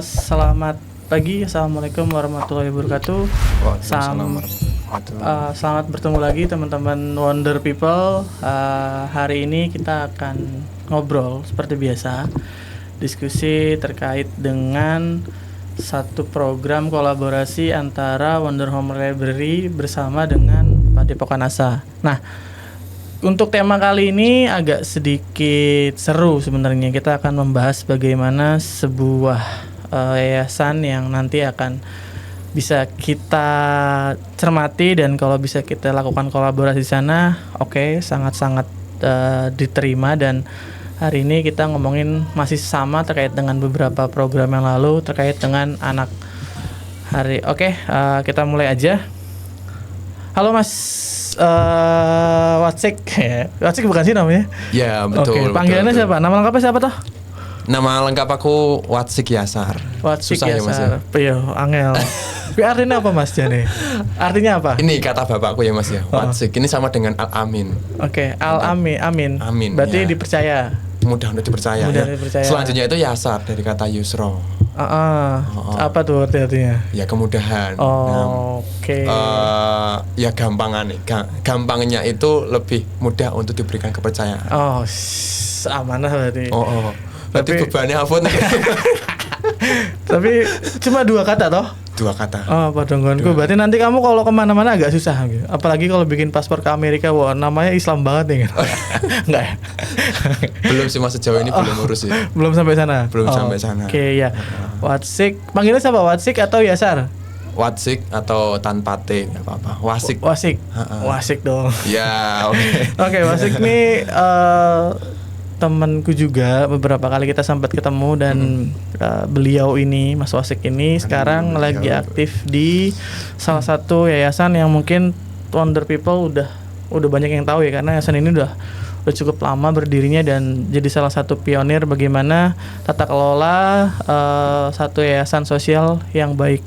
Selamat pagi, assalamualaikum warahmatullahi wabarakatuh. Selamat bertemu lagi teman-teman Wonder People. Hari ini kita akan ngobrol seperti biasa, diskusi terkait dengan satu program kolaborasi antara Wonder Home Library bersama dengan Padepokan Asa. Nah, untuk tema kali ini agak sedikit seru sebenarnya. Kita akan membahas bagaimana sebuah yayasan yang nanti akan bisa kita cermati dan kalau bisa kita lakukan kolaborasi di sana, sangat-sangat diterima. Dan hari ini kita ngomongin masih sama terkait dengan beberapa program yang lalu terkait dengan anak hari. Kita mulai aja. Halo Mas Watsik. Watsik bukan sih namanya? Ya betul. Panggilannya betul. siapa? Nama lengkapnya siapa toh? Nama lengkap aku Watsik Yasar. Watsik Susah Yasar. Ya, Mas, ya? Angel. Artinya apa Mas Jane? Artinya apa? Ini kata bapakku ya Mas ya. Watsik ini sama dengan Al-Amin. Al-Amin. Amin. Berarti ya. dipercaya. Mudah untuk dipercaya. Dipercaya. Selanjutnya itu Yasar dari kata Yusro. Apa tuh artinya? Ya kemudahan. Ya gampangan nih. Gampangnya itu lebih mudah untuk diberikan kepercayaan. Amanah berarti. Berarti bebannya apa nih? Tapi cuma 2 kata toh? 2 kata. Padahal berarti nanti kamu kalau kemana-mana agak susah gitu. Apalagi kalau bikin paspor ke Amerika, namanya Islam banget nih. Enggak ya? Belum sih Mas, sejauh ini belum urus ya. Belum sampai sana. Sampai sana. Ya. Watsik. Panggilnya siapa? Watsik atau Yasar? Watsik atau tanpa T enggak apa-apa. Wasik. Wasik dong. Ya, Oke, Wasik nih temanku juga, beberapa kali kita sempat ketemu dan beliau ini, Mas Wasik ini sekarang lagi aktif di salah satu yayasan yang mungkin Wonder People udah banyak yang tahu ya, karena yayasan ini udah cukup lama berdirinya dan jadi salah satu pionir bagaimana tata kelola satu yayasan sosial yang baik.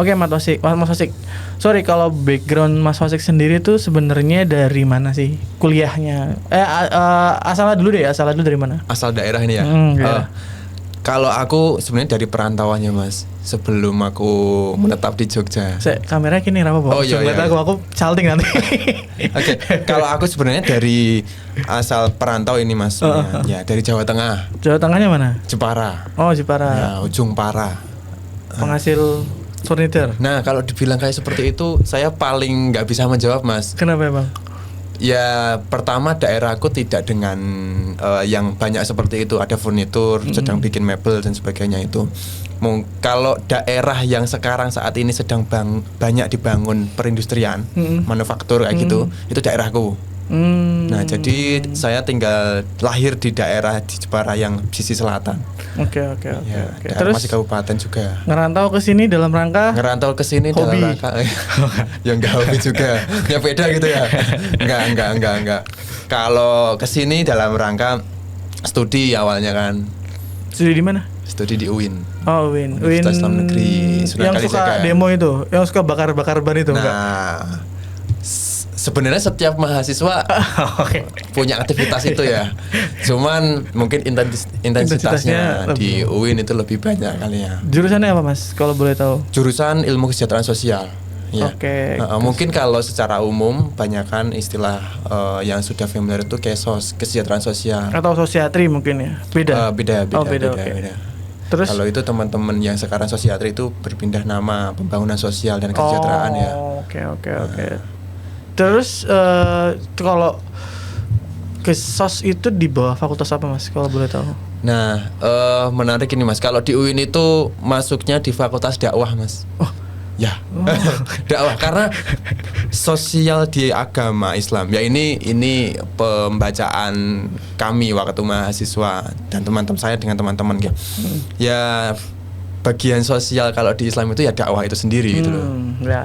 Oke, Mas Wasik. Sorry kalau background Mas Wasik sendiri tuh sebenarnya dari mana sih kuliahnya? Asalnya dulu dari mana? Asal daerah ini ya. Kalau aku sebenarnya dari perantauannya Mas. Sebelum aku menetap di Jogja. Kameranya kini apa Bang? Iya. Aku salting nanti. Oke. Kalau aku sebenarnya dari asal perantau ini Mas. Ya, dari Jawa Tengah. Jawa Tengahnya mana? Jepara. Jepara. Ya, ujung Para. Penghasil furniture. Nah, kalau dibilang kayak seperti itu, saya paling nggak bisa menjawab Mas. Kenapa Bang? Ya pertama daerahku tidak dengan yang banyak seperti itu, ada furnitur, sedang bikin mebel dan sebagainya itu. Kalau daerah yang sekarang saat ini sedang banyak dibangun perindustrian, manufaktur kayak gitu, itu daerahku. Nah jadi saya tinggal lahir di daerah di Jepara yang sisi selatan. Oke. Terus masih kabupaten juga. Ngerantau ke sini dalam rangka dalam rangka yang enggak hobi juga. Ya beda gitu ya. Enggak. Kalau ke sini dalam rangka studi awalnya kan. Studi di mana? Studi di UIN. UIN. Universitas Islam Negeri Sunan Kalijaga. Yang suka Kalijaga. Demo itu, yang suka bakar-bakar ban itu enggak? Sebenarnya setiap mahasiswa punya aktivitas itu ya. Cuman mungkin intensitasnya di UIN itu lebih banyak kali ya. Jurusannya apa Mas kalau boleh tahu? Jurusan Ilmu Kesejahteraan Sosial. Ya. Mungkin kalau secara umum banyakan istilah yang sudah familiar itu kesos, kesejahteraan sosial. Atau sosiatri mungkin ya. Beda. Beda. Terus kalau itu teman-teman yang sekarang sosiatri itu berpindah nama pembangunan sosial dan kesejahteraan ya. Oke. Terus kalau kesos itu di bawah fakultas apa Mas kalau boleh tahu? Nah, menarik ini Mas. Kalau di UIN itu masuknya di fakultas dakwah Mas. Ya, dakwah karena sosial di agama Islam. Ya ini pembacaan kami waktu mahasiswa dan teman-teman saya dengan teman-teman ya. Ya bagian sosial kalau di Islam itu ya dakwah itu sendiri gitu loh. Ya.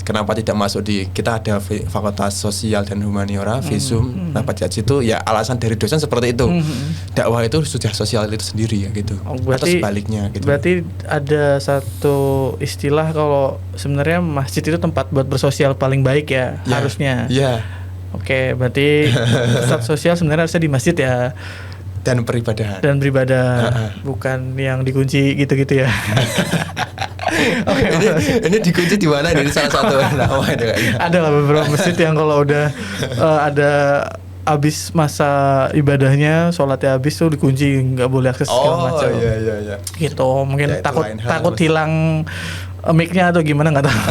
Kenapa tidak masuk di kita ada fakultas sosial dan humaniora Visum. Nah pada situ ya alasan dari dosen seperti itu. Dakwah itu sudah sosial itu sendiri ya gitu. Atau sebaliknya gitu. Berarti ada satu istilah kalau sebenarnya masjid itu tempat buat bersosial paling baik ya harusnya. Iya. Oke, berarti pusat sosial sebenarnya harusnya di masjid ya. dan peribadahan. Dan beribadah, bukan yang dikunci gitu-gitu ya. Oke, ini dikunci di mana? Ini salah satu nama itu kayaknya. ada lah beberapa masjid yang kalau udah ada habis masa ibadahnya, sholatnya habis tuh dikunci, nggak boleh akses segala macam. Oh iya. Gitu, mungkin Ya, itu takut lain hal, Mas. hilang mic-nya atau gimana nggak tahu.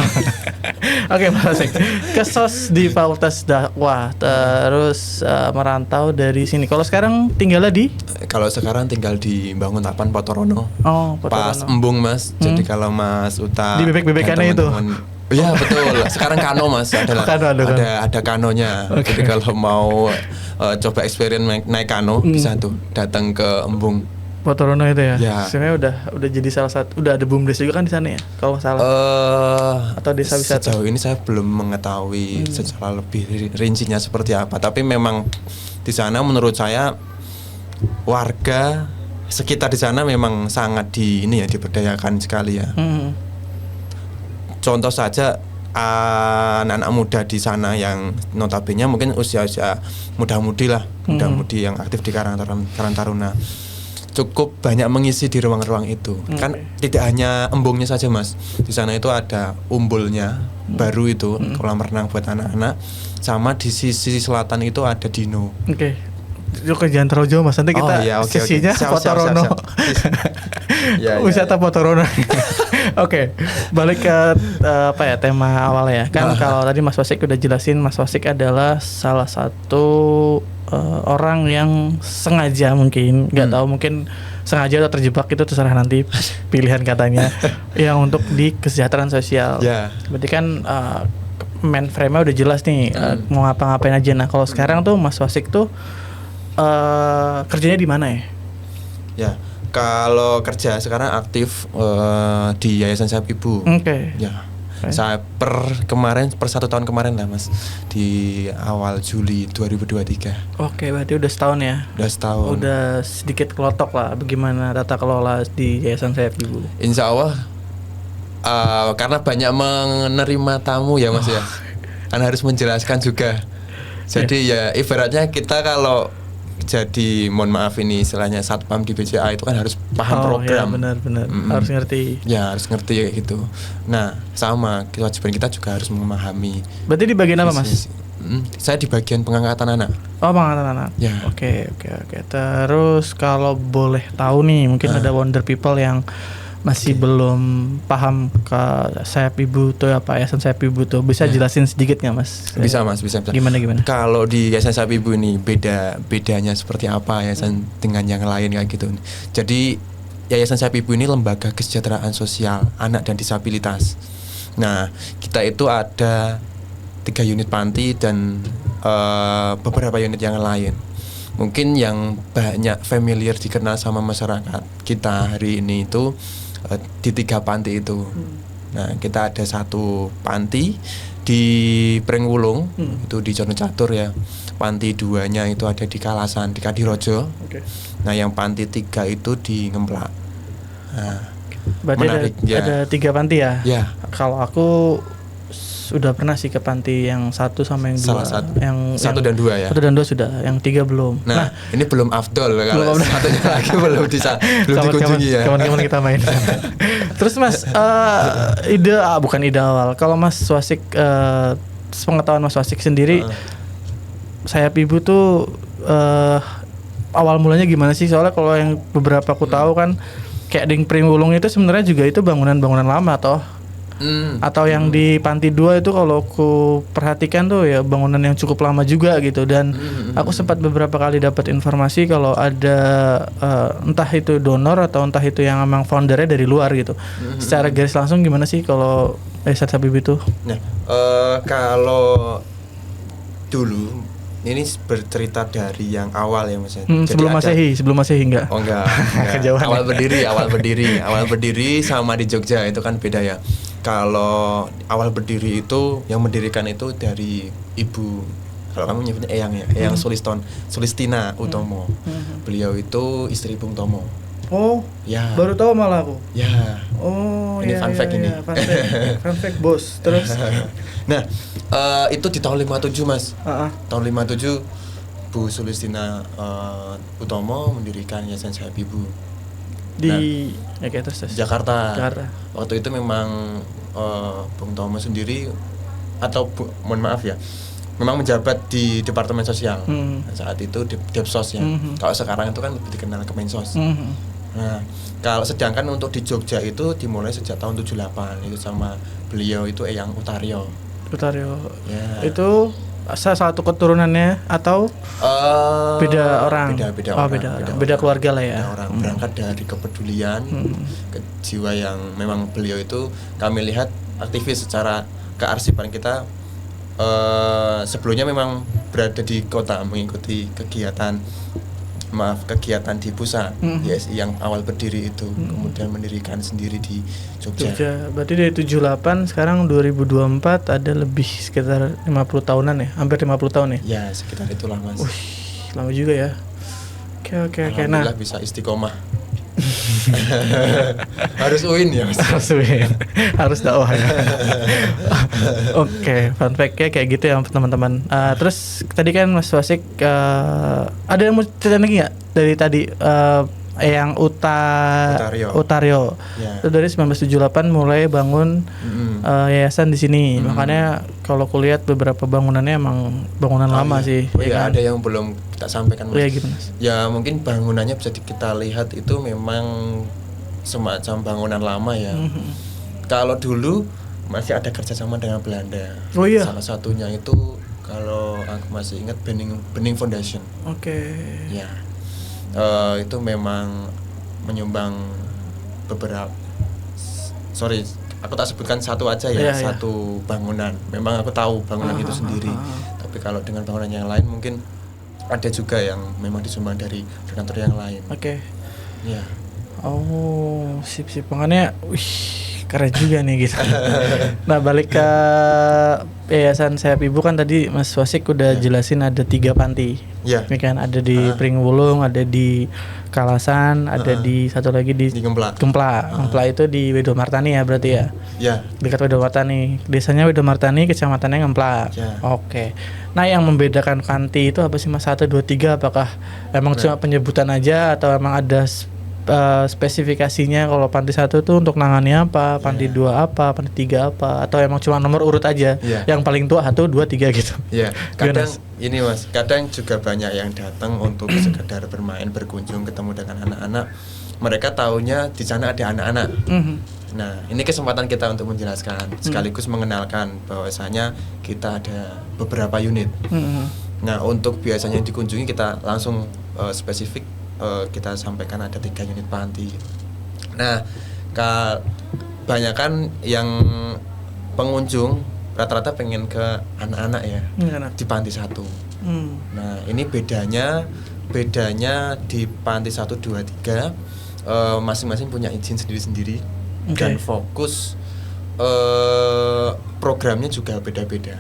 Oke, Mas Wasik. Ke SOS di Fakultas Dakwah, terus merantau dari sini. Kalau sekarang tinggalnya di? Kalau sekarang tinggal di Banguntapan Potorono. Oh, Pas Potorono. embung Mas. Jadi kalau Mas Uta Di bebek-bebekannya dan itu? teman-teman- Iya betul. Sekarang kano Mas. Ada kanonya. Oke. Jadi kalau mau coba experience naik kano bisa tuh datang ke embung. Potorono itu ya. Ya. Sebenarnya udah jadi salah satu, udah ada BUMDes juga kan di sana ya, kalau nggak salah. Atau desa wisata? Sejauh ini saya belum mengetahui secara lebih rincinya seperti apa. Tapi memang di sana menurut saya warga sekitar di sana memang sangat diberdayakan sekali ya. Contoh saja anak-anak muda di sana yang notabene mungkin usia-usia muda-mudi lah, muda-mudi yang aktif di Karang Taruna. Cukup banyak mengisi di ruang-ruang itu. Kan tidak hanya embungnya saja Mas. Di sana itu ada umbulnya baru itu kolam renang buat anak-anak. Sama di sisi selatan itu ada dino. Oke. Oke, jangan terlalu jauh Mas. Nanti kita sesinya Potorono. Wisata Potorono. Oke, balik ke tema awal ya. Kan kalau tadi Mas Wasik udah jelasin, Mas Wasik adalah salah satu orang yang sengaja mungkin nggak tahu, mungkin sengaja atau terjebak, itu terserah nanti pilihan katanya, yang untuk di kesejahteraan sosial. Berarti kan main frame-nya udah jelas nih, mau ngapa-ngapain aja. Nah kalau sekarang tuh Mas Wasik tuh kerjanya di mana ya? Ya, kalau kerja sekarang aktif di Yayasan Sayap Ibu. Oke. Ya. Saya per 1 tahun kemarin lah Mas, di awal Juli 2023. Oke, berarti udah setahun ya? Udah setahun. Udah sedikit kelotok lah bagaimana tata kelola di Yayasan Sayap Ibu. Insya Allah karena banyak menerima tamu ya Mas ya, kan harus menjelaskan juga. Jadi ya ibaratnya kita kalau jadi, mohon maaf ini istilahnya satpam di BCA itu kan harus paham program. Ya benar. Harus ngerti. Ya harus ngerti kayak gitu. Nah sama kewajiban kita juga harus memahami. Berarti di bagian apa Mas? Saya di bagian pengangkatan anak. Oh, pengangkatan anak. Ya. Oke. Terus kalau boleh tahu nih, mungkin ada Wonder People yang masih belum paham ke Sayap Ibu tuh apa, Yayasan Sayap Ibu tuh, bisa jelasin sedikit nggak Mas? Bisa Mas, bisa. Gimana? Kalau di Yayasan Sayap Ibu ini bedanya seperti apa yayasan dengan yang lain kayak gitu. Jadi Yayasan Sayap Ibu ini lembaga kesejahteraan sosial anak dan disabilitas. Nah kita itu ada 3 unit panti dan beberapa unit yang lain. Mungkin yang banyak familiar dikenal sama masyarakat kita hari ini itu di 3 panti itu. Nah kita ada 1 panti di Pringwulung, itu di Jono Catur ya. Panti 2-nya itu ada di Kalasan, di Kadirojo. Nah yang panti 3 itu di Ngemplak. Nah, berarti ada 3 panti ya? Ya. Kalau aku sudah pernah sih ke panti yang 1 sama yang 2. Salah satu. Yang 1 dan 2 ya. 1 dan 2 sudah, yang 3 belum. Nah, ini belum afdol kalau satunya lagi belum dikunjungi ya. Kawan-kawan kita main. Terus Mas, bukan ide awal. Kalau Mas Wasik, pengetahuan Mas Wasik sendiri, Sayap Ibu tuh awal mulanya gimana sih? Soalnya kalau yang beberapa aku tahu kan, kayak di Pringwulung itu sebenarnya juga itu bangunan-bangunan lama toh. Atau yang di panti 2 itu kalau aku perhatikan tuh ya bangunan yang cukup lama juga gitu. Dan aku sempat beberapa kali dapat informasi kalau ada entah itu donor atau entah itu yang memang foundernya dari luar gitu. Secara garis langsung gimana sih kalau Yayasan Sayap Ibu itu? Nah, kalau dulu ini bercerita dari yang awal ya Mas. Sebelum Masehi enggak? Oh enggak. Kejauhan. Awal berdiri sama di Jogja itu kan beda ya. Kalau awal berdiri itu yang mendirikan itu dari ibu, kalau kamu nyebutnya Eyang ya, Eyang Sulistina Utomo. Beliau itu istri Bung Tomo. Oh, ya. Baru tahu malah aku. Ya. Oh, ini fun fact ini. Fun fact bos. Terus nah, itu di tahun 57 Mas. Tahun 57 Bu Sulistina Utomo mendirikan Yayasan Sayap Ibu di terus. Jakarta. Jakarta. Waktu itu memang Bung Tomo sendiri atau mohon maaf ya, memang menjabat di Departemen Sosial. Saat itu di Depsos ya. Kalau sekarang itu kan lebih dikenal Kemensos. Nah, kalau sedangkan untuk di Jogja itu dimulai sejak tahun 78 itu sama beliau itu Eyang Utaryo. Ya. Itu salah satu keturunannya atau beda orang? Beda keluarga lah ya. Beda orang. Berangkat dari kepedulian, jiwa yang memang beliau itu kami lihat aktivis secara kearsipan kita. Sebelumnya memang berada di kota mengikuti kegiatan di pusat YSI yang awal berdiri itu, kemudian mendirikan sendiri di Jogja. Berarti dari 78 sekarang 2024 ada lebih sekitar 50 tahunan ya, hampir 50 tahun ya? Ya sekitar itulah Mas. Lama juga ya. Oke. Alhamdulillah bisa istiqomah. Harus UIN ya Mas. Harus dakwah ya. Oke, fun fact-nya kayak gitu ya teman-teman. Terus tadi kan Mas Wasik ada yang mau cerita lagi nggak dari tadi yang Utaryo. Ya. Itu dari 1978 mulai bangun yayasan di sini. Makanya kalau kulihat beberapa bangunannya emang bangunan lama sih. Ya kan? Ada yang belum kita sampaikan Mas. Gimana? Ya mungkin bangunannya bisa kita lihat itu memang semacam bangunan lama ya. Kalau dulu masih ada kerjasama dengan Belanda. Salah satunya itu kalau aku masih ingat Bening Foundation. Ya. Itu memang menyumbang beberapa. Sorry, aku tak sebutkan satu aja ya, satu bangunan. Memang aku tahu bangunan itu sendiri. Tapi kalau dengan bangunan yang lain mungkin ada juga yang memang disumbang dari donatur yang lain. Ya. Sip. Makanya, keren juga nih gitu. Nah, balik ke Yayasan Sayap Ibu kan tadi Mas Wasik udah jelasin ada 3 panti. Ini kan ada di Pringwulung, ada di Kalasan, ada di satu lagi di Gempla. Gempla itu di Wedomartani ya berarti ya? Dekat Wedomartani. Desanya Wedomartani, kecamatannya Gempla. Oke. Nah, yang membedakan panti itu apa sih Mas? 1, 2, 3 apakah emang cuma penyebutan aja atau emang ada spesifikasinya? Kalau panti 1 tuh untuk nangani apa, panti 2 apa, panti 3 apa, atau emang cuma nomor urut aja yang paling tua 1, 2, 3 gitu? Kadang ini Mas, kadang juga banyak yang datang untuk sekedar bermain, berkunjung, ketemu dengan anak-anak. Mereka taunya di sana ada anak-anak. Nah, ini kesempatan kita untuk menjelaskan sekaligus mengenalkan bahwasanya kita ada beberapa unit. Nah, untuk biasanya yang dikunjungi kita langsung spesifik kita sampaikan ada 3 unit panti. Nah, kebanyakan yang pengunjung rata-rata pengen ke anak-anak ya, di panti 1. Nah, ini bedanya di panti 1, 2, 3 masing-masing punya izin sendiri-sendiri dan fokus programnya juga beda-beda.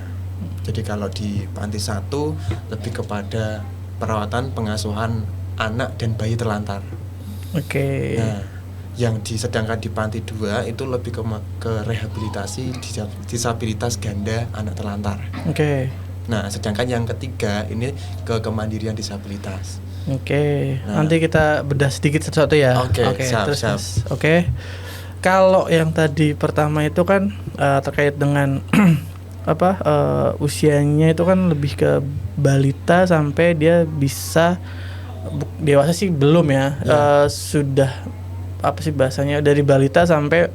Jadi kalau di panti 1 lebih kepada perawatan pengasuhan anak dan bayi terlantar. Nah, yang sedangkan di panti 2 itu lebih ke rehabilitasi disabilitas ganda anak terlantar. Nah, sedangkan yang ketiga ini ke kemandirian disabilitas. Nah, nanti kita bedah sedikit satu-satu ya. Siap. Kalau yang tadi pertama itu kan terkait dengan usianya itu kan lebih ke balita sampai dia bisa dewasa sih belum ya. Sudah apa sih bahasanya, dari balita sampai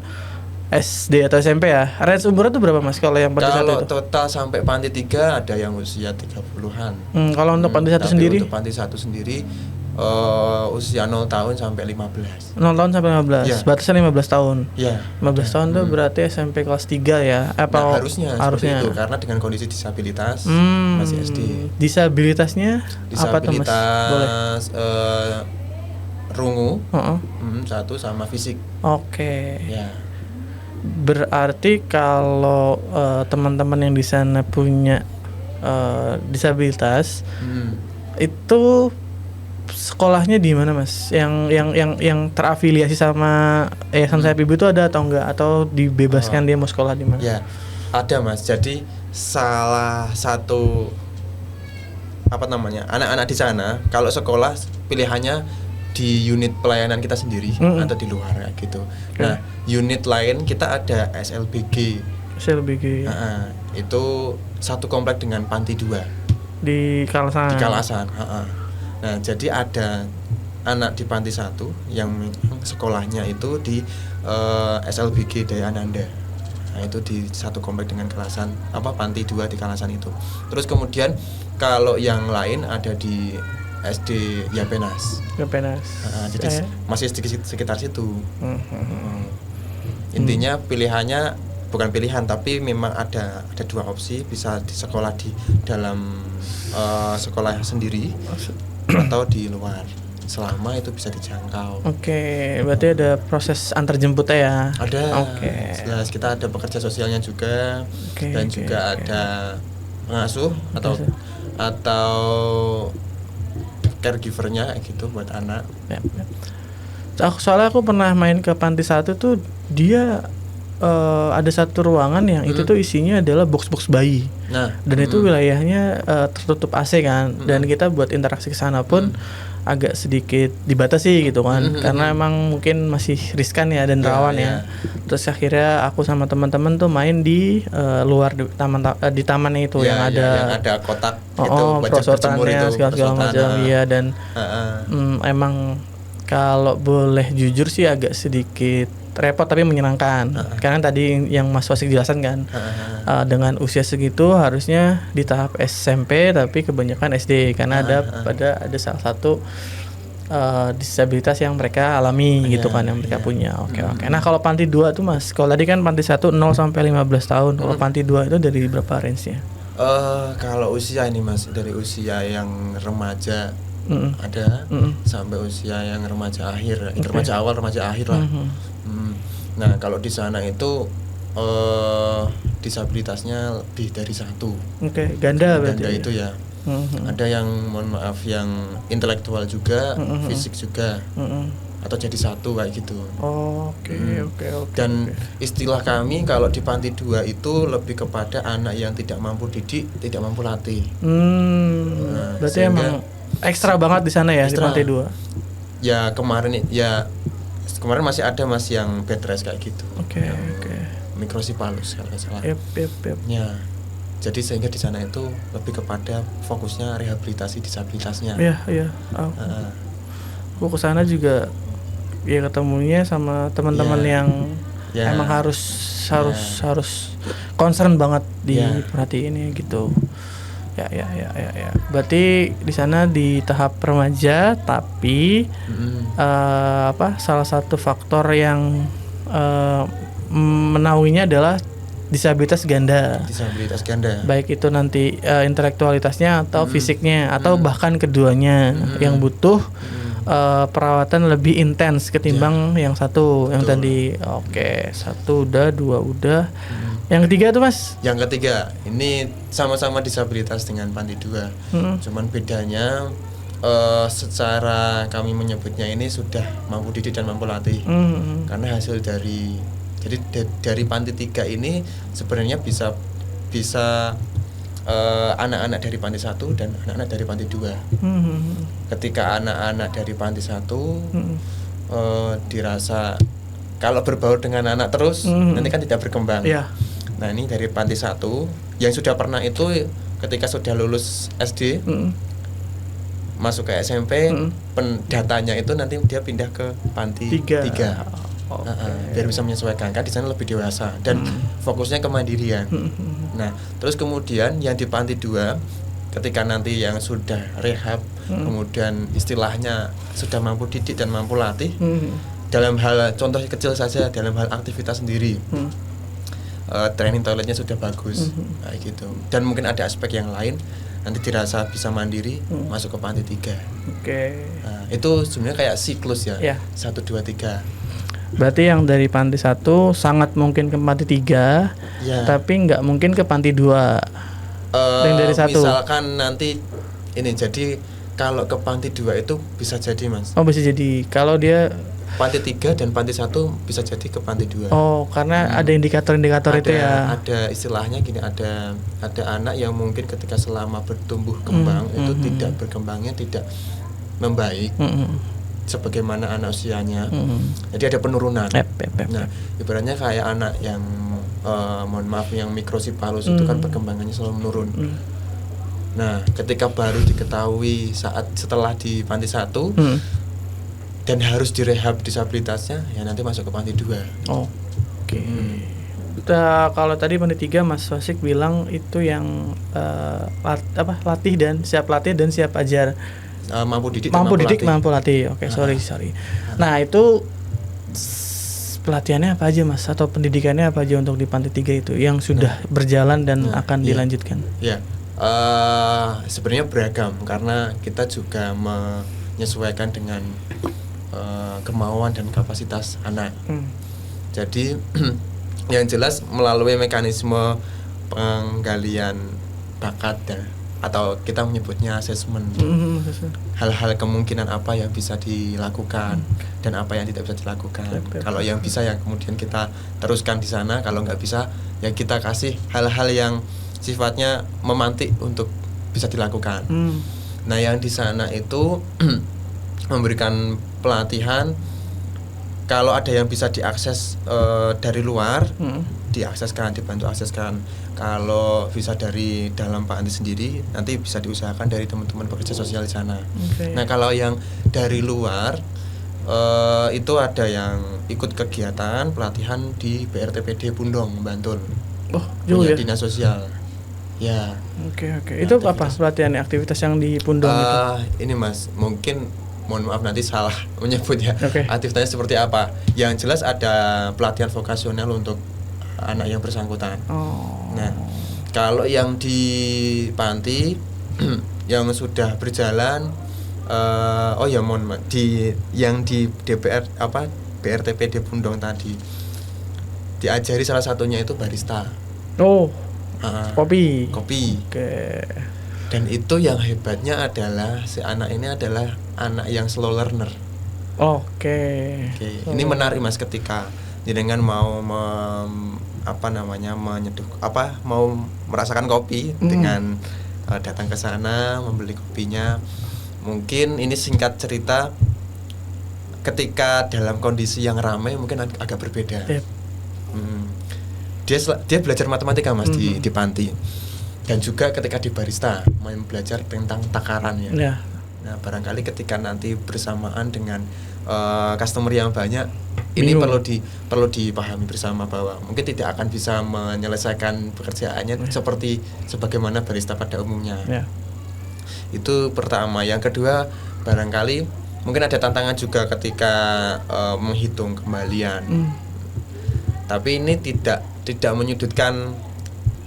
SD atau SMP ya. Range umurnya tuh berapa Mas kalau yang panti 1 itu? Kalau total sampai panti 3 ada yang usia 30-an. Kalau untuk panti 1 sendiri? Untuk panti 1 sendiri usia 0 tahun sampai 15. 0 tahun sampai 15. Batasnya 15 tahun. 15 tahun tuh berarti SMP kelas 3 ya. Nah, harusnya itu karena dengan kondisi disabilitas masih SD. Disabilitasnya apa tuh Mas? Boleh. Rungu. Satu sama fisik. Berarti kalau teman-teman yang di sana punya disabilitas, itu sekolahnya di mana Mas? Yang terafiliasi sama Yayasan Sayap Ibu itu ada atau enggak? Atau dibebaskan dia mau sekolah di mana? Ada Mas. Jadi salah satu apa namanya, anak-anak di sana kalau sekolah pilihannya di unit pelayanan kita sendiri atau di luar kayak gitu. Nah, unit lain kita ada SLBG. SLBG. Itu satu komplek dengan Panti 2 di Kalasan. Di Kalasan. Nah, jadi ada anak di Panti 1 yang sekolahnya itu di SLBG Daya Ananda. Nah, itu di satu komplek dengan Kalasan, Panti 2 di Kalasan itu. Terus kemudian kalau yang lain ada di SD Yapenas. Jadi masih sekitar situ. Intinya pilihannya bukan pilihan, tapi memang ada dua opsi, bisa di sekolah di dalam sekolah sendiri atau di luar, selama itu bisa dijangkau. Oke, berarti ada proses antar jemputnya ya? Ada. Jelas, kita ada pekerja sosialnya juga, dan juga ada pengasuh atau caregivernya gitu buat anak. Soalnya aku pernah main ke Panti 1 tuh, dia ada satu ruangan yang itu tuh isinya adalah box-box bayi. Dan itu wilayahnya tertutup AC kan, dan kita buat interaksi ke sana pun agak sedikit dibatasi gitu kan, karena emang mungkin masih riskan ya dan rawan ya. Terus akhirnya aku sama teman-teman tuh main di luar di tamannya itu yang ada kotak itu buat berjemur itu segala macam ya. Dan emang kalau boleh jujur sih agak sedikit repot tapi menyenangkan. Karena tadi yang Mas Wasik jelasan kan, dengan usia segitu harusnya di tahap SMP, tapi kebanyakan SD karena ada salah satu disabilitas yang mereka alami gitu kan, yang mereka punya. Oke. Nah, kalau Panti 2 tuh Mas, kalau tadi kan Panti 1 0 sampai 15 tahun. Kalau Panti 2 itu dari berapa range-nya? Kalau usia ini Mas, dari usia yang remaja ada sampai usia yang remaja akhir, remaja awal, remaja akhir lah. Nah, kalau di sana itu disabilitasnya lebih dari 1. Ganda berarti. Ganda itu ya. Ada yang mohon maaf yang intelektual juga, fisik juga, atau jadi 1 kayak gitu. Oke. Dan istilah kami kalau di Panti 2 itu lebih kepada anak yang tidak mampu didik, tidak mampu latih. Berarti emang ekstra banget di sana ya, di Panti 2. Ya kemarin masih ada Mas yang bed rest kayak gitu. Mikrosipalus kalau nggak salah. Ya. Jadi sehingga di sana itu lebih kepada fokusnya rehabilitasi disabilitasnya. Iya. Aku ke sana juga ya ketemunya sama teman-teman yang emang harus concern banget diperhatiin ya gitu. Ya. Berarti di sana di tahap remaja, tapi salah satu faktor yang menaunginya adalah disabilitas ganda. Baik itu nanti intelektualitasnya atau fisiknya atau bahkan keduanya yang butuh perawatan lebih intens ketimbang yang satu. Yang tadi 1 udah, 2 udah. Yang ketiga tuh Mas? Yang ketiga ini sama-sama disabilitas dengan Panti 2. Cuman bedanya secara kami menyebutnya ini sudah mampu didik dan mampu latih. Karena hasil dari Panti 3 ini sebenarnya bisa anak-anak dari Panti 1 dan anak-anak dari Panti 2. Ketika anak-anak dari Panti 1 dirasa kalau berbaur dengan anak terus nanti kan tidak berkembang. Nah, ini dari Panti 1 yang sudah pernah itu ketika sudah lulus SD masuk ke SMP, pendatanya itu nanti dia pindah ke Panti 3. Biar bisa menyesuaikan, kan di sana lebih dewasa dan fokusnya kemandirian. Nah, terus kemudian yang di Panti 2 ketika nanti yang sudah rehab, kemudian istilahnya sudah mampu didik dan mampu latih, dalam hal contoh kecil saja, dalam hal aktivitas sendiri, training toiletnya sudah bagus, kayak gitu. Dan mungkin ada aspek yang lain nanti dirasa bisa mandiri, masuk ke Panti 3. Nah, itu sebenarnya kayak siklus ya, 1, 2, 3. Berarti yang dari Panti 1 sangat mungkin ke Panti 3, tapi nggak mungkin ke Panti 2. Yang dari 1. Misalkan nanti ini, jadi kalau ke Panti 2 itu bisa jadi Mas. Bisa jadi. Kalau dia panti 3 dan panti 1 bisa jadi ke panti 2. Oh, karena ada indikator-indikator itu ya. Ada istilahnya gini, ada anak yang mungkin ketika selama bertumbuh kembang itu tidak berkembangnya tidak membaik sebagaimana anak usianya. Jadi ada penurunan. Nah, ibaratnya kayak anak yang mohon maaf yang mikrosipalus itu kan perkembangannya selalu menurun. Nah, ketika baru diketahui setelah di panti 1 dan harus direhab disabilitasnya, ya nanti masuk ke panti 2. Oke. Kalau tadi panti 3 Mas Wasik bilang itu yang latih dan siap ajar. Mampu didik mampu latih. Oke, sorry. Nah, itu pelatihannya apa aja Mas, atau pendidikannya apa aja untuk di panti 3 itu yang sudah berjalan dan akan dilanjutkan? Ya, sebenarnya beragam karena kita juga menyesuaikan dengan kemauan dan kapasitas anak. Jadi yang jelas melalui mekanisme penggalian bakat atau kita menyebutnya asesmen. Hal-hal kemungkinan apa yang bisa dilakukan dan apa yang tidak bisa dilakukan. Kalau yang bisa ya kemudian kita teruskan di sana, kalau nggak bisa ya kita kasih hal-hal yang sifatnya memantik untuk bisa dilakukan. Nah, yang di sana itu memberikan pelatihan. Kalau ada yang bisa diakses dari luar, dibantu akseskan. Kalau bisa dari dalam panti sendiri, nanti bisa diusahakan dari teman-teman pekerja sosial di sana. Nah, kalau yang dari luar, itu ada yang ikut kegiatan pelatihan di BRTPD Pundong, Bantul. Jauh ya? Dinas sosial. Ya. Oke. Itu apa pelatihannya, aktivitas yang di Pundong itu? Ini Mas, mungkin mohon maaf nanti salah menyebutnya. Aktivitasnya seperti apa? Yang jelas ada pelatihan vokasional untuk anak yang bersangkutan. Nah, kalau yang di panti yang sudah berjalan, yang di DPR BRTPD Pundong tadi diajari salah satunya itu barista. Kopi. Dan itu yang hebatnya adalah si anak ini adalah anak yang slow learner. Ini menarik Mas, ketika jenengan mau mau merasakan kopi dengan datang ke sana membeli kopinya. Mungkin ini singkat cerita, ketika dalam kondisi yang ramai mungkin agak berbeda. Dia belajar matematika Mas di panti. Dan juga ketika di barista belajar tentang takaran ya. Nah, barangkali ketika nanti bersamaan dengan customer yang banyak, ini perlu dipahami bersama bahwa mungkin tidak akan bisa menyelesaikan pekerjaannya seperti sebagaimana barista pada umumnya. Itu pertama. Yang kedua, barangkali mungkin ada tantangan juga ketika menghitung kembalian. Tapi ini tidak menyudutkan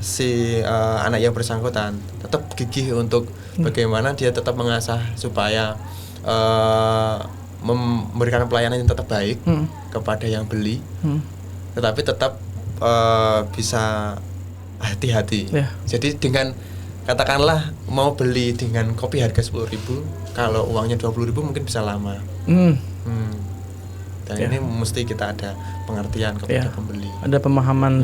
si anak yang bersangkutan, tetap gigih untuk bagaimana dia tetap mengasah supaya memberikan pelayanan yang tetap baik kepada yang beli, tetapi tetap bisa hati-hati. Jadi dengan katakanlah mau beli dengan kopi harga 10.000, kalau uangnya 20.000 mungkin bisa lama. Dan ini mesti kita ada pengertian kepada pembeli. Ada pemahaman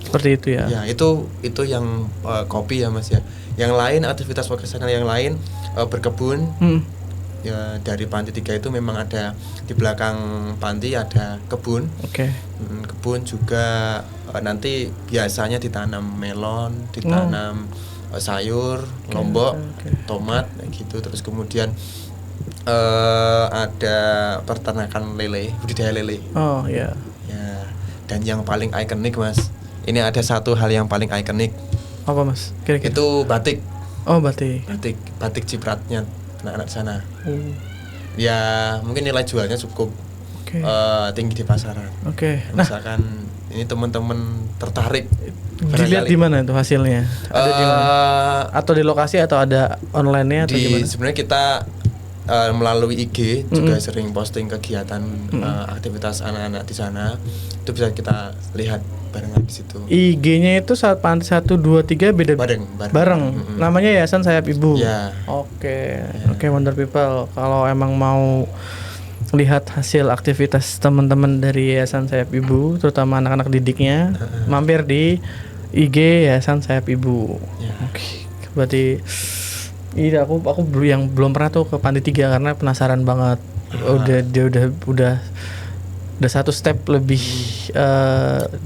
seperti itu ya. Ya, itu yang kopi ya Mas ya. Yang lain, aktivitas vokasional yang lain, berkebun. Ya, dari panti 3 itu memang ada di belakang panti ada kebun. Kebun juga nanti biasanya ditanam melon, ditanam sayur, lombok, tomat gitu. Terus kemudian ada peternakan lele, budidaya lele. Ya. Dan yang paling ikonik Mas, ini ada satu hal yang paling ikonik. Apa Mas? Kira-kira? Itu batik. Batik cipratnya anak-anak sana. Ya mungkin nilai jualnya cukup tinggi di pasaran. Misalkan ini teman-teman tertarik, dilihat di mana itu hasilnya? Ada di mana? Atau di lokasi atau ada online-nya atau gimana? Sebenarnya kita melalui IG juga sering posting kegiatan aktivitas anak-anak di sana. Itu bisa kita lihat barengan di situ. IG-nya itu saat panti 1, 2, 3 beda bareng. Namanya Yayasan Sayap Ibu. Oke, Wonder People. Kalau emang mau lihat hasil aktivitas teman-teman dari Yayasan Sayap Ibu, terutama anak-anak didiknya, mampir di IG Yayasan Sayap Ibu. Oke, berarti iya aku yang belum pernah tuh ke Panti 3 karena penasaran banget. Udah satu step lebih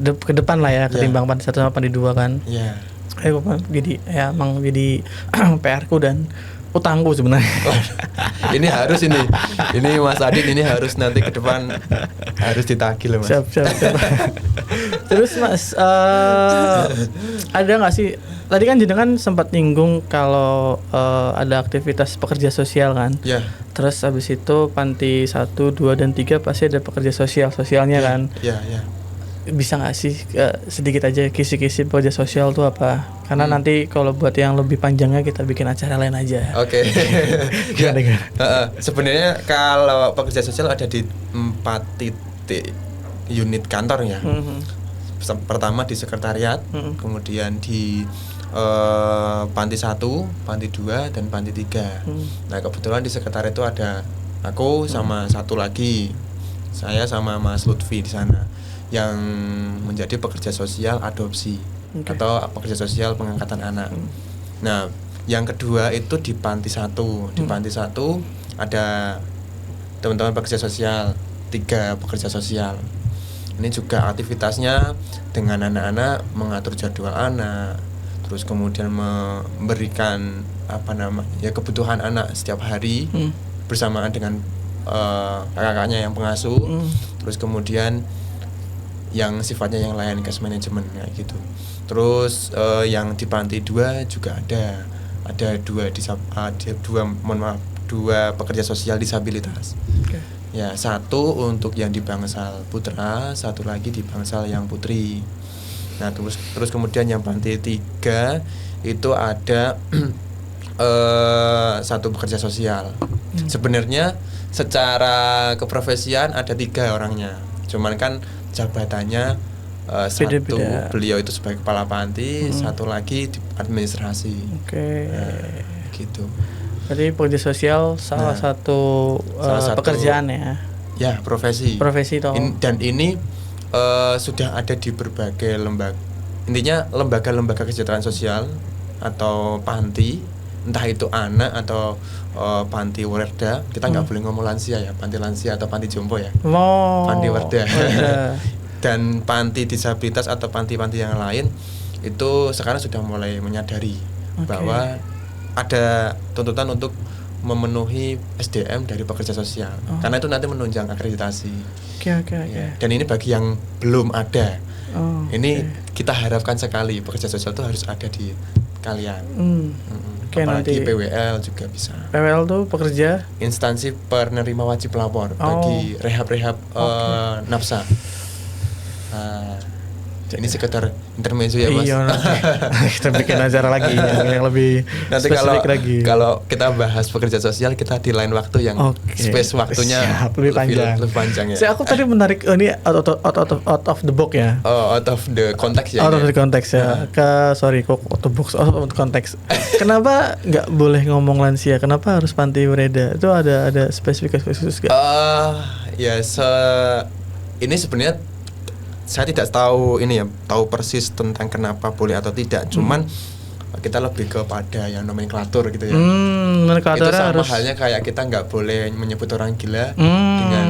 ke depan lah ya ketimbang Panti 1 sama Panti 2 kan. Iya. Jadi ya emang jadi PR-ku dan utangku sebenarnya. Ini Mas Adit ini harus nanti ke depan harus ditagih loh Mas. Siap. Terus Mas, ada nggak sih? Tadi kan jenengan sempat nyinggung kalau ada aktivitas pekerja sosial kan? Iya. Terus abis itu Panti 1, 2, dan 3 pasti ada pekerja sosialnya kan? Iya. Bisa nggak sih sedikit aja kisi-kisi pekerja sosial tuh apa? Karena nanti kalau buat yang lebih panjangnya kita bikin acara lain aja. Oke. Gimana? Sebenarnya kalau pekerja sosial ada di 4 titik unit kantor ya. Pertama di sekretariat, kemudian di Panti 1, Panti 2, dan Panti 3. Nah kebetulan di sekretariat itu ada aku sama satu lagi, saya sama Mas Lutfi di sana yang menjadi pekerja sosial adopsi atau pekerja sosial pengangkatan anak. Nah yang kedua itu di Panti 1. Di Panti 1 ada teman-teman pekerja sosial, 3 pekerja sosial. Ini juga aktivitasnya dengan anak-anak, mengatur jadwal anak, terus kemudian memberikan kebutuhan anak setiap hari bersamaan dengan kakaknya yang pengasuh, terus kemudian yang sifatnya yang lain case management kayak gitu. Terus yang di Panti 2 juga ada dua pekerja sosial disabilitas. Ya, satu untuk yang di Bangsal Putra, satu lagi di Bangsal yang Putri. Nah, terus kemudian yang Panti 3 itu ada satu pekerja sosial. Sebenarnya secara keprofesian ada 3 orangnya. Cuman kan jabatannya satu beliau itu sebagai kepala panti, satu lagi di administrasi. Nah, gitu. Berarti pekerja sosial salah satu pekerjaan ya? Ya, profesi toh. Dan ini sudah ada di berbagai lembaga. Intinya lembaga-lembaga kesejahteraan sosial atau panti, entah itu anak atau panti werda. Kita nggak boleh ngomong lansia ya, panti lansia atau panti jompo ya. Panti werda. Dan panti disabilitas atau panti-panti yang lain itu sekarang sudah mulai menyadari bahwa ada tuntutan untuk memenuhi SDM dari pekerja sosial, karena itu nanti menunjang akreditasi. Ya, dan ini bagi yang belum ada, kita harapkan sekali pekerja sosial itu harus ada di kalian. Apalagi nanti PWL juga bisa. PWL tuh pekerja instansi penerima wajib lapor bagi rehab-rehab nafsa. Ini sekedar intermezzo ya Mas. Iya, kita bikin acara lagi yang lebih nanti spesifik lagi. Kalau kita bahas pekerja sosial kita di lain waktu yang space waktunya lebih panjang ya. Aku tadi menarik ini out of the box ya. Out of the context ya. Out of the context ya. Out of konteks. Kenapa nggak boleh ngomong lansia? Kenapa harus panti werda? Itu ada spesifikasi khusus nggak? Ini sebenarnya saya tidak tahu persis tentang kenapa boleh atau tidak. Cuman kita lebih kepada yang nomenklatur gitu ya. Itu sama halnya kayak kita nggak boleh menyebut orang gila dengan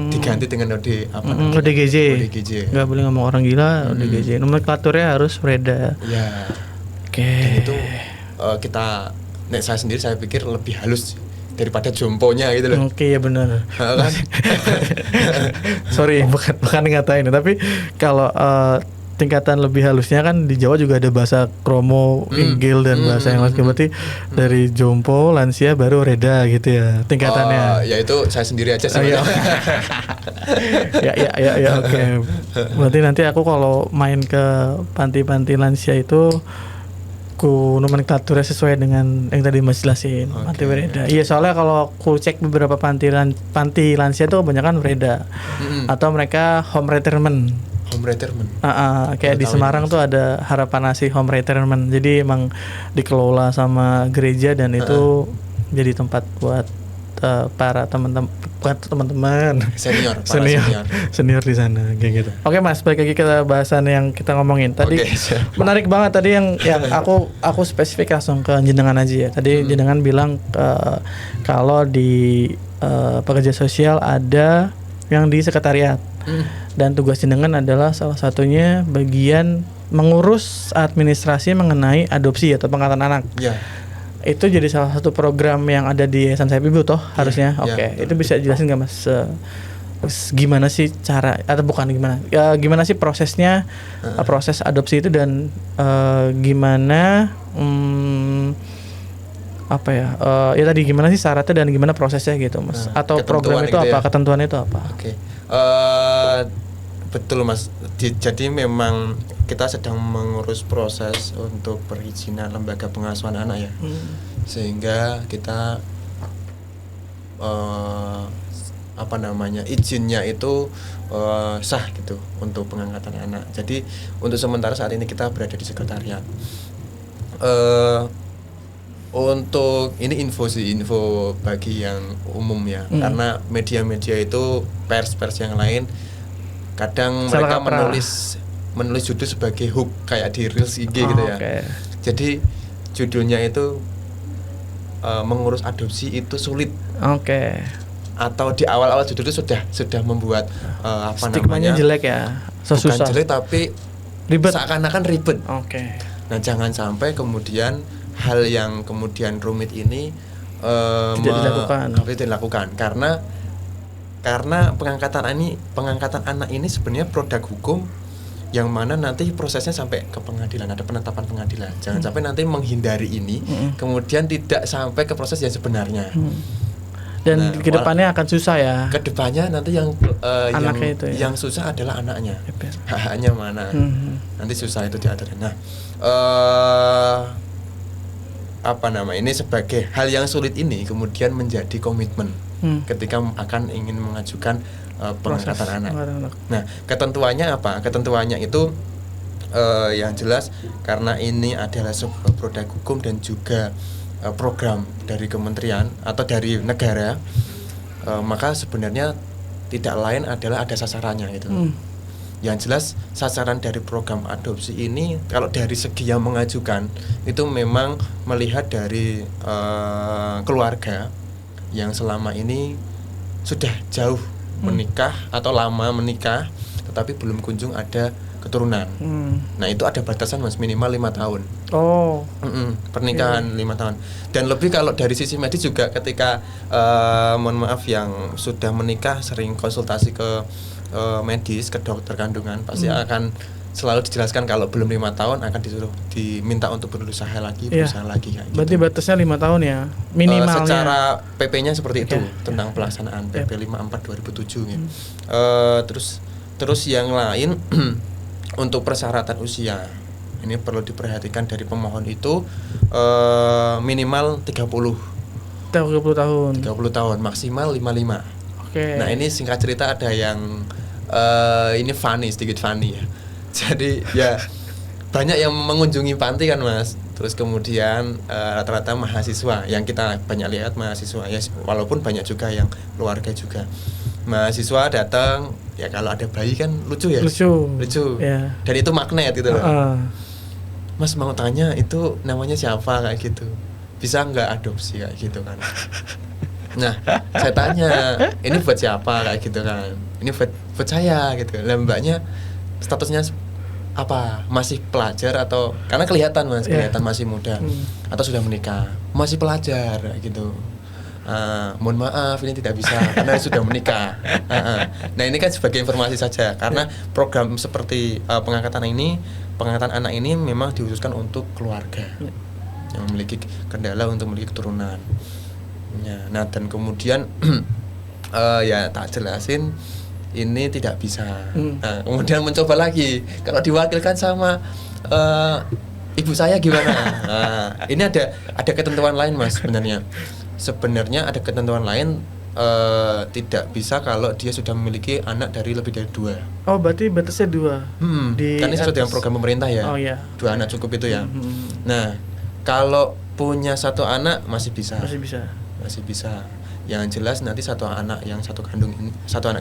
diganti dengan ODGJ. Nggak boleh ngomong orang gila, ODGJ. Nomenklaturnya harus werda. Ya. Dan itu saya pikir lebih halus daripada jomponya gitu loh. Ya benar. Kan? Sorry, bukan ngatain, tapi kalau tingkatan lebih halusnya kan di Jawa juga ada bahasa kromo, inggil dan bahasa yang lain. Berarti dari jompo, lansia baru reda gitu ya tingkatannya. Ya itu saya sendiri aja sebenarnya. Ya, oke. Berarti nanti aku kalau main ke panti-panti lansia itu nomenklaturnya sesuai dengan yang tadi Mas jelasin, panti werda. Iya, soalnya kalau aku cek beberapa panti lansia itu kebanyakan werda atau mereka home retirement. Kayak di Semarang tuh ada Harapan Asih Home Retirement. Jadi emang dikelola sama gereja dan itu jadi tempat buat para teman-teman Senior, para senior di sana kayak gitu. Oke Mas, balik lagi ke bahasan yang kita ngomongin tadi. Menarik banget tadi yang aku spesifik langsung ke jenengan aja ya. Tadi jenengan bilang kalau di pekerja sosial ada yang di sekretariat. Dan tugas jenengan adalah salah satunya bagian mengurus administrasi mengenai adopsi atau pengangkatan anak. Yeah. Itu jadi salah satu program yang ada di Yayasan Saip Ibu toh harusnya. Oke. Itu bisa jelasin nggak Mas? Gimana sih cara atau bukan gimana? Gimana sih prosesnya proses adopsi itu dan gimana apa ya? Ya tadi gimana sih syaratnya dan gimana prosesnya gitu Mas? Atau program itu gitu apa? Ya? Ketentuan itu apa? Oke. Betul Mas. Jadi memang kita sedang mengurus proses untuk perizinan lembaga pengasuhan anak ya. Sehingga kita izinnya itu sah gitu untuk pengangkatan anak. Jadi untuk sementara saat ini kita berada di sekretariat. Untuk ini info bagi yang umum ya, karena media-media itu pers yang lain kadang mereka menulis judul sebagai hook kayak di Reels IG gitu ya. Jadi judulnya itu mengurus adopsi itu sulit. Atau di awal-awal judul itu sudah membuat stigmanya jelek ya. Bukan jelek tapi ribet. Seakan-akan ribet. Nah, jangan sampai kemudian hal yang kemudian rumit ini tidak dilakukan karena pengangkatan anak ini sebenarnya produk hukum yang mana nanti prosesnya sampai ke pengadilan, ada penetapan pengadilan. Jangan sampai nanti menghindari ini kemudian tidak sampai ke proses yang sebenarnya. Dan kedepannya akan susah ya. Kedepannya nanti yang yang susah adalah anaknya. Haknya mana? Nanti susah itu diatur. Nah, ini sebagai hal yang sulit ini kemudian menjadi komitmen ketika akan ingin mengajukan pengangkatan anak. Nah, ketentuannya apa? Ketentuannya itu yang jelas karena ini adalah sebuah produk hukum dan juga program dari kementerian atau dari negara, maka sebenarnya tidak lain adalah ada sasarannya gitu. Yang jelas sasaran dari program adopsi ini kalau dari segi yang mengajukan itu memang melihat dari keluarga yang selama ini sudah jauh menikah atau lama menikah tetapi belum kunjung ada keturunan. Nah itu ada batasan Mas, minimal 5 tahun. Pernikahan 5 tahun. Dan lebih kalau dari sisi medis juga ketika mohon maaf yang sudah menikah sering konsultasi ke medis, ke dokter kandungan pasti akan selalu dijelaskan kalau belum 5 tahun akan diminta untuk berusaha lagi kayak berarti gitu. batasnya 5 tahun ya minimalnya. Secara PP-nya seperti itu tentang pelaksanaan PP 54 2007 gitu. Terus yang lain untuk persyaratan usia ini perlu diperhatikan dari pemohon itu minimal 30 tahun maksimal 55. Nah ini singkat cerita ada yang ini sedikit funny ya. Jadi ya banyak yang mengunjungi panti kan Mas. Terus kemudian rata-rata mahasiswa yang kita banyak lihat mahasiswa ya, walaupun banyak juga yang keluarga juga. Mahasiswa datang ya kalau ada bayi kan lucu. Yeah. Dan itu magnet gitu loh. Mas mau tanya itu namanya siapa kayak gitu. Bisa nggak adopsi kayak gitu kan. Nah, saya tanya, ini buat siapa kayak gitu kan. Ini buat saya gitu. Lah mbaknya statusnya apa? Masih pelajar atau karena kelihatan Mas, kelihatan masih muda atau sudah menikah. Masih pelajar kayak gitu. Mohon maaf ini tidak bisa karena sudah menikah. Nah, ini kan sebagai informasi saja karena program seperti pengangkatan anak ini memang dikhususkan untuk keluarga yang memiliki kendala untuk memiliki keturunan. Ya, nah dan kemudian ya tak jelasin ini tidak bisa. Nah, kemudian mencoba lagi kalau diwakilkan sama ibu saya gimana? Nah, ini ada ketentuan lain Mas sebenarnya. Sebenarnya ada ketentuan lain tidak bisa kalau dia sudah memiliki anak dari lebih dari 2. Oh, berarti batasnya 2. Kan ini sesuai dengan program pemerintah ya. 2 anak cukup itu ya. Nah, kalau punya 1 anak masih bisa. Yang jelas nanti satu anak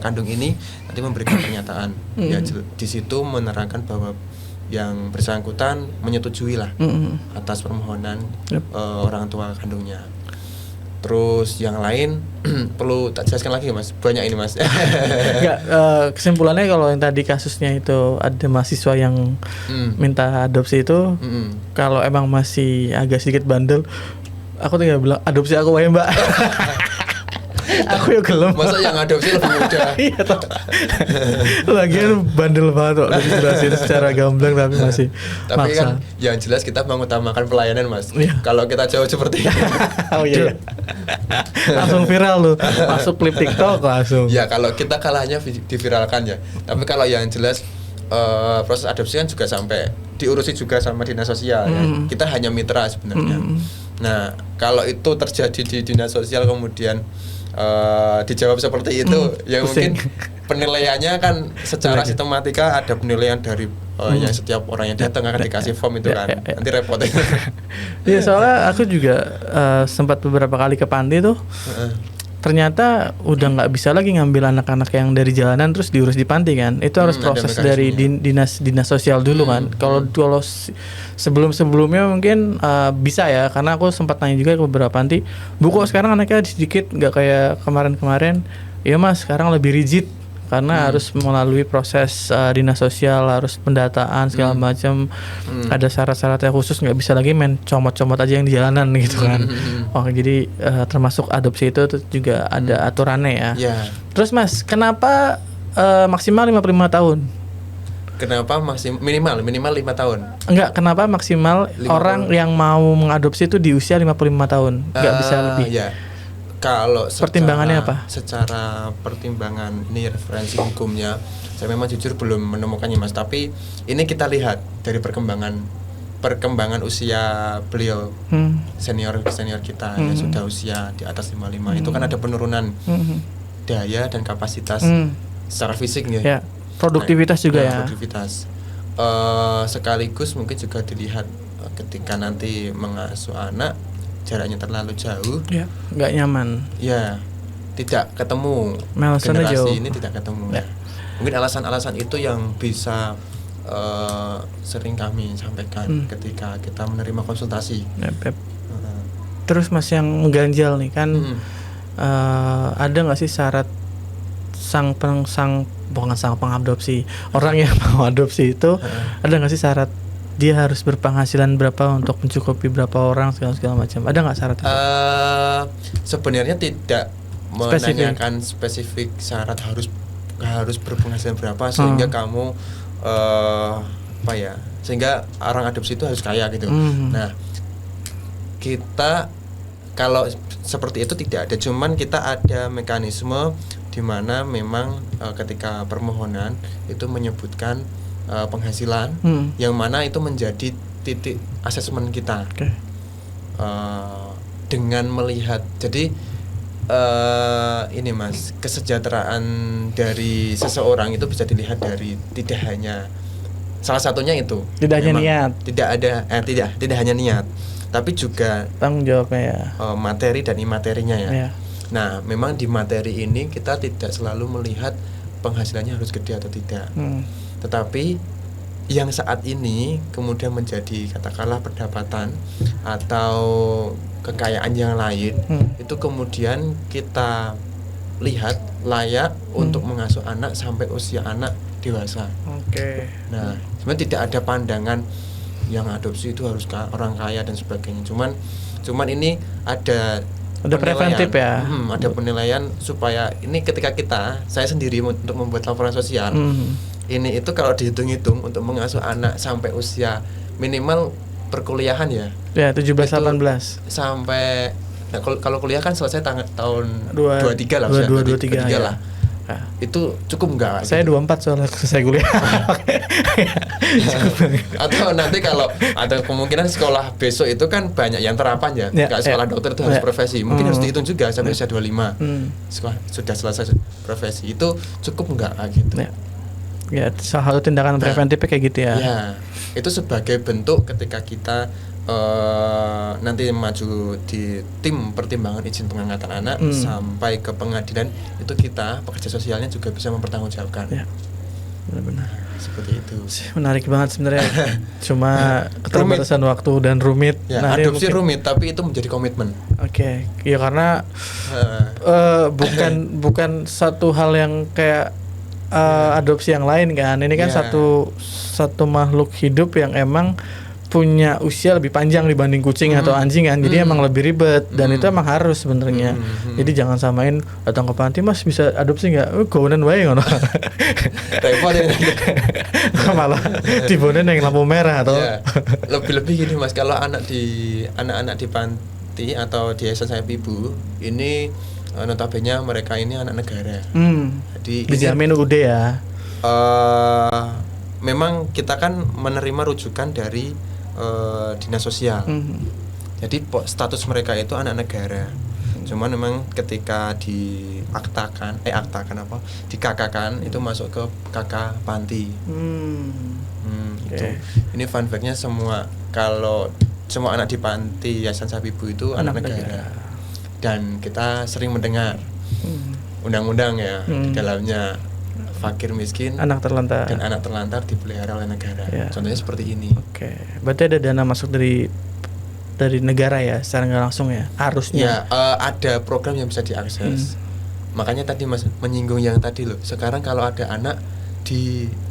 kandung ini nanti memberikan pernyataan. Ya di situ menerangkan bahwa yang bersangkutan menyetujui lah atas permohonan orang tua kandungnya. Terus yang lain perlu tak jelaskan lagi Mas, banyak ini Mas. Enggak, kesimpulannya kalau yang tadi kasusnya itu ada mahasiswa yang minta adopsi itu, kalau emang masih agak sedikit bandel, aku tinggal bilang adopsi aku wae Mbak. Aku ya gelem. Masa yang adopsi lebih muda. Iya toh. Lagian bandel banget kok, dijelasin secara gamblang tapi masih tapi maksa. Kan yang jelas kita mengutamakan pelayanan Mas. Kalau kita jauh seperti ini. Oh iya. Langsung viral lu. Masuk klip TikTok langsung. Ya kalau kita kalahnya diviralkan ya. Tapi kalau yang jelas proses adopsi kan juga sampai diurusi juga sama dinas sosial ya. Kita hanya mitra sebenarnya. Nah, kalau itu terjadi di dinas sosial kemudian dijawab seperti itu, ya mungkin penilaiannya kan secara sistematika ada penilaian dari yang setiap orang yang datang akan dikasih form itu kan. Nanti repot. Iya, soalnya aku juga sempat beberapa kali ke panti tuh. Ternyata udah nggak bisa lagi ngambil anak-anak yang dari jalanan terus diurus di panti kan. Itu harus proses dari dinas sosial dulu kan. Kalau sebelumnya mungkin bisa ya, karena aku sempat tanya juga ke beberapa panti. Bu kok sekarang anaknya sedikit, nggak kayak kemarin-kemarin. Iya Mas, sekarang lebih rigid karena harus melalui proses dinas sosial, harus pendataan segala macam. Ada syarat-syaratnya khusus, nggak bisa lagi main comot-comot aja yang di jalanan gitu kan. Oh jadi termasuk adopsi itu juga ada aturannya ya. Terus Mas, kenapa maksimal 55 tahun? Kenapa minimal 5 tahun? Enggak, kenapa maksimal orang yang mau mengadopsi itu di usia 55 tahun? Enggak bisa lebih. Ya. Kalau pertimbangannya apa? Secara pertimbangan ini referensi hukumnya, saya memang jujur belum menemukannya Mas. Tapi ini kita lihat dari perkembangan usia beliau, senior kita yang sudah usia di atas 55 itu kan ada penurunan daya dan kapasitas secara fisik ya. Produktivitas juga ya. Produktivitas. Sekaligus mungkin juga dilihat ketika nanti mengasuh anak, jaraknya terlalu jauh, nggak nyaman. Ya, tidak ketemu. Generasi jauh. Ini tidak ketemu. Mungkin alasan-alasan itu yang bisa sering kami sampaikan ketika kita menerima konsultasi. Terus Mas yang mengganjal nih kan, ada nggak sih syarat sang pengadopsi, orang yang mau adopsi itu ada nggak sih syarat dia harus berpenghasilan berapa untuk mencukupi berapa orang segala macam? Ada nggak syarat itu? Sebenarnya tidak menanyakan spesifik syarat harus berpenghasilan berapa sehingga kamu sehingga orang adopsi itu harus kaya gitu. Nah, kita kalau seperti itu tidak ada, cuman kita ada mekanisme di mana memang ketika permohonan itu menyebutkan penghasilan yang mana itu menjadi titik asesmen kita. Dengan melihat, jadi ini Mas, kesejahteraan dari seseorang itu bisa dilihat dari tidak hanya salah satunya itu tidak hanya niat, tidak hanya niat, tapi juga tanggung jawabnya ya, materi dan imaterinya ya. Nah, memang di materi ini kita tidak selalu melihat penghasilannya harus gede atau tidak. Tetapi yang saat ini kemudian menjadi katakanlah pendapatan atau kekayaan yang lain, itu kemudian kita lihat layak untuk mengasuh anak sampai usia anak dewasa. Nah, sebenarnya tidak ada pandangan yang adopsi itu harus orang kaya dan sebagainya. Cuman ini ada preventif ya. Ada penilaian supaya ini ketika saya sendiri untuk membuat laporan sosial, ini itu kalau dihitung-hitung untuk mengasuh anak sampai usia minimal perkuliahan ya 17-18 sampai kalau kuliah kan selesai tahun 23 lah, 23 lah. Itu cukup enggak? Saya 24 soalnya selesai kuliah. Atau nanti kalau ada kemungkinan sekolah besok itu kan banyak yang terapan ya. Enggak sekolah dokter itu harus profesi. Mungkin harus dihitung juga sampai usia 25. Sekolah sudah selesai profesi. Itu cukup enggak gitu? Ya, salah satu tindakan preventif kayak gitu ya. Ya, itu sebagai bentuk ketika kita nanti maju di tim pertimbangan izin pengangkatan anak sampai ke pengadilan, itu kita pekerja sosialnya juga bisa mempertanggungjawabkan. Ya, benar-benar. Seperti itu. Menarik banget sebenarnya. Cuma keterbatasan waktu dan rumit. Ya, adopsi rumit, tapi itu menjadi komitmen. Oke, ya karena bukan satu hal yang kayak adopsi yang lain kan. Ini kan satu makhluk hidup yang emang punya usia lebih panjang dibanding kucing atau anjing kan, jadi emang lebih ribet dan itu emang harus sebenarnya. Jadi jangan samain datang ke panti, Mas bisa adopsi nggak? Gowonen wae ngono. Repot ya. Malah dibonen yang lampu merah atau lebih gini Mas, kalau anak-anak di panti atau di yayasan Sayap Ibu ini notabene mereka ini anak negara. Jadi dijamin UUD ya. Memang kita kan menerima rujukan dari dinas sosial. Jadi status mereka itu anak negara. Cuman memang ketika dikakakan itu masuk ke kakak panti. Itu. Ini fun fact-nya kalau semua anak di panti Yayasan Sayap Ibu itu anak negara. Dan kita sering mendengar undang-undang ya di dalamnya fakir miskin, anak terlantar dan anak terlantar dipelihara oleh negara. Contohnya seperti ini. Oke. Berarti ada dana masuk dari negara ya, secara nggak langsung ya, harusnya. Ya, ada program yang bisa diakses. Makanya tadi Mas menyinggung yang tadi loh. Sekarang kalau ada anak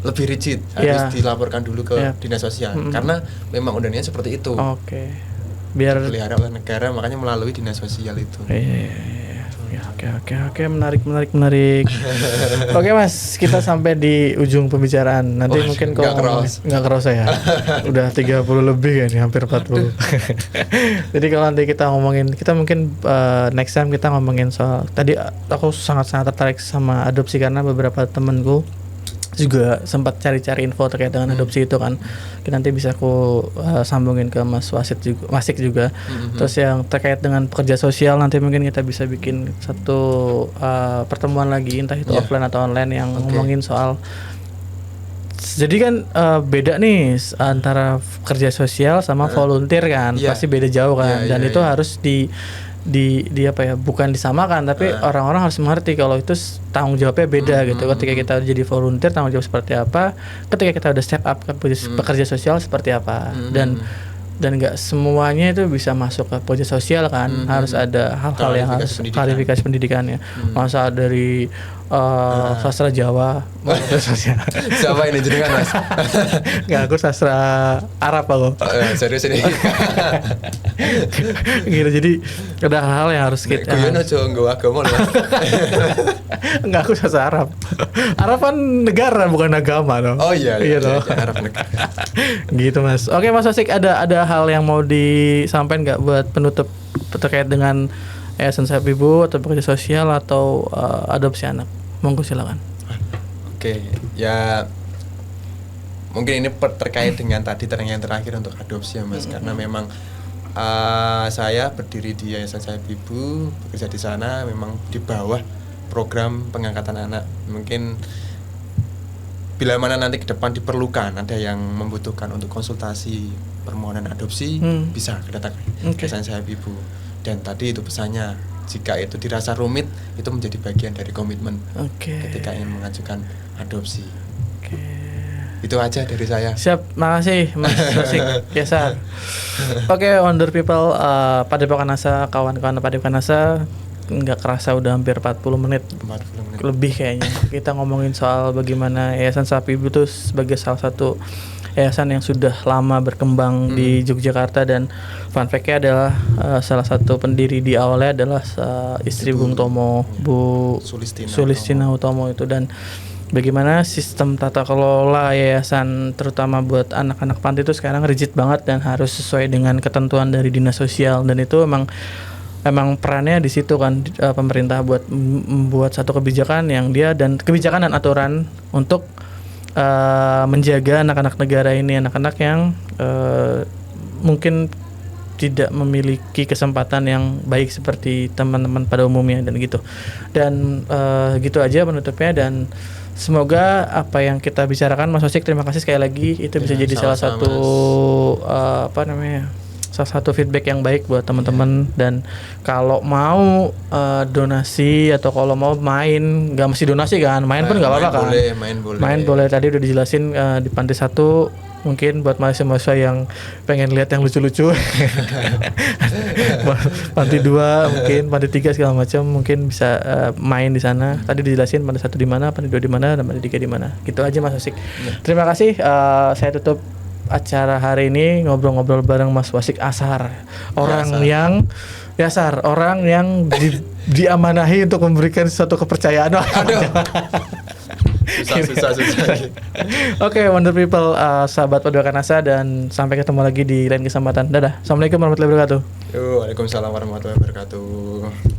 lebih rigid, harus dilaporkan dulu ke dinas sosial, karena memang undangnya seperti itu. Oke. Biar dipelihara oleh negara, makanya melalui dinas sosial itu. Ya, oke, menarik. Oke Mas, kita sampai di ujung pembicaraan. Nanti mungkin kalau nggak kerasa ya, udah 30 lebih kan, hampir 40. Jadi kalau nanti kita mungkin next time kita ngomongin soal, tadi aku sangat tertarik sama adopsi karena beberapa temenku juga sempat cari-cari info terkait dengan adopsi itu kan. Nanti bisa aku sambungin ke Mas Wasik juga. Terus yang terkait dengan pekerja sosial, nanti mungkin kita bisa bikin satu pertemuan lagi, entah itu offline atau online, yang ngomongin soal. Jadi kan beda nih antara pekerja sosial sama volunteer kan, pasti beda jauh kan. Dan itu harus di apa ya, bukan disamakan, tapi orang-orang harus mengerti kalau itu tanggung jawabnya beda gitu. Ketika kita jadi volunteer, tanggung jawab seperti apa, ketika kita udah step up ke pekerja sosial seperti apa. Dan nggak semuanya itu bisa masuk ke pekerja sosial kan. Harus ada hal-hal yang harus klarifikasi pendidikannya. Masa dari sastra Jawa Jawa ini jenengan Mas? Nggak, aku sastra Arab aku. Serius ini. Gitu, jadi ada hal-hal yang harus kita. Gue aja nggak agama loh. Enggak, aku sastra Arab. Arab kan negara bukan agama loh. Oh iya toh. Arab negara. Gitu Mas. Oke Mas Wasik, ada hal yang mau disampaikan nggak buat penutup terkait dengan Yayasan Sayap Ibu atau pekerja sosial atau adopsi anak? Monggo silakan. Oke, ya mungkin ini terkait dengan tadi yang terakhir untuk adopsi ya Mas, karena memang saya berdiri di Yayasan Sayap Ibu, bekerja di sana memang di bawah program pengangkatan anak. Mungkin bila mana nanti ke depan diperlukan, ada yang membutuhkan untuk konsultasi permohonan adopsi, bisa kedatangan Yayasan Sayap Ibu. Dan tadi itu pesannya, jika itu dirasa rumit, itu menjadi bagian dari komitmen ketika ingin mengajukan adopsi. Itu aja dari saya. Siap, makasih Mas Wasik Yasar. Oke, Wonder People, Padepokan Asa, kawan-kawan Padepokan Asa, nggak kerasa udah hampir 40 menit lebih kayaknya. Kita ngomongin soal bagaimana Yayasan Sayap Ibu itu sebagai salah satu yayasan yang sudah lama berkembang di Yogyakarta, dan fun fact-nya adalah salah satu pendiri di awalnya adalah istri Bung Tomo, Bu Sulistina Utomo itu. Dan bagaimana sistem tata kelola yayasan terutama buat anak-anak panti itu sekarang rigid banget dan harus sesuai dengan ketentuan dari dinas sosial, dan itu emang perannya di situ kan, pemerintah buat membuat satu kebijakan kebijakan dan aturan untuk menjaga anak-anak negara ini, anak-anak yang mungkin tidak memiliki kesempatan yang baik seperti teman-teman pada umumnya dan gitu. Dan gitu aja penutupnya, dan semoga apa yang kita bicarakan Mas Wasik, terima kasih sekali lagi, itu bisa jadi salah salah satu feedback yang baik buat teman-teman. Dan kalau mau donasi atau kalau mau main, nggak mesti donasi kan, main pun nggak apa-apa kan. Main boleh. Tadi udah dijelasin di Panti 1 mungkin buat mahasiswa yang pengen lihat yang lucu-lucu. Panti 2 mungkin, Panti 3 segala macam mungkin bisa main di sana. Tadi dijelasin Panti 1 di mana, Panti 2 di mana, dan Panti 3 di mana. Gitu aja Mas Wasik. Terima kasih. Saya tutup acara hari ini ngobrol-ngobrol bareng Mas Wasik Ashar. Orang yang diamanahi untuk memberikan suatu kepercayaan. Susah. Oke, Wonder People, sahabat Paduka Kanasa, dan sampai ketemu lagi di lain kesempatan. Dadah. Assalamualaikum warahmatullahi wabarakatuh. Waalaikumsalam warahmatullahi wabarakatuh.